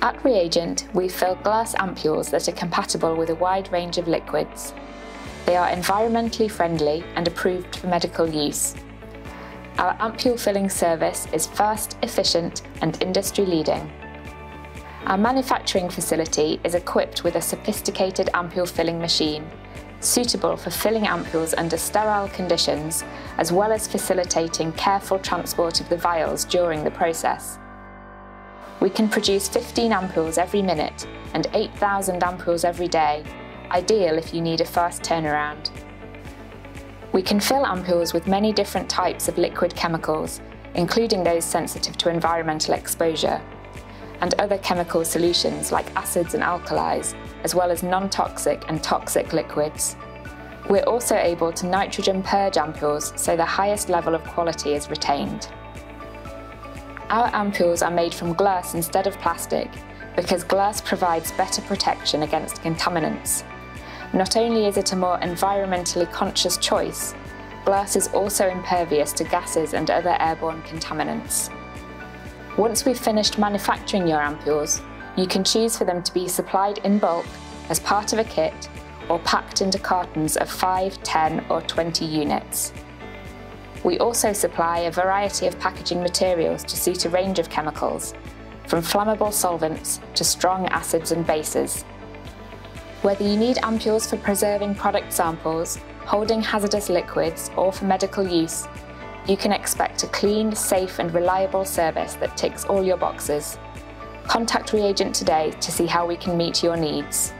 At ReAgent, we fill glass ampoules that are compatible with a wide range of liquids. They are environmentally friendly and approved for medical use. Our ampoule filling service is fast, efficient, and industry-leading. Our manufacturing facility is equipped with a sophisticated ampoule filling machine, suitable for filling ampoules under sterile conditions, as well as facilitating careful transport of the vials during the process. We can produce 15 ampoules every minute and 8,000 ampoules every day, ideal if you need a fast turnaround. We can fill ampoules with many different types of liquid chemicals, including those sensitive to environmental exposure, and other chemical solutions like acids and alkalis, as well as non-toxic and toxic liquids. We're also able to nitrogen purge ampoules so the highest level of quality is retained. Our ampoules are made from glass instead of plastic because glass provides better protection against contaminants. Not only is it a more environmentally conscious choice, glass is also impervious to gases and other airborne contaminants. Once we've finished manufacturing your ampoules, you can choose for them to be supplied in bulk as part of a kit or packed into cartons of 5, 10 or 20 units. We also supply a variety of packaging materials to suit a range of chemicals, from flammable solvents to strong acids and bases. Whether you need ampoules for preserving product samples, holding hazardous liquids, or for medical use, you can expect a clean, safe and reliable service that ticks all your boxes. Contact ReAgent today to see how we can meet your needs.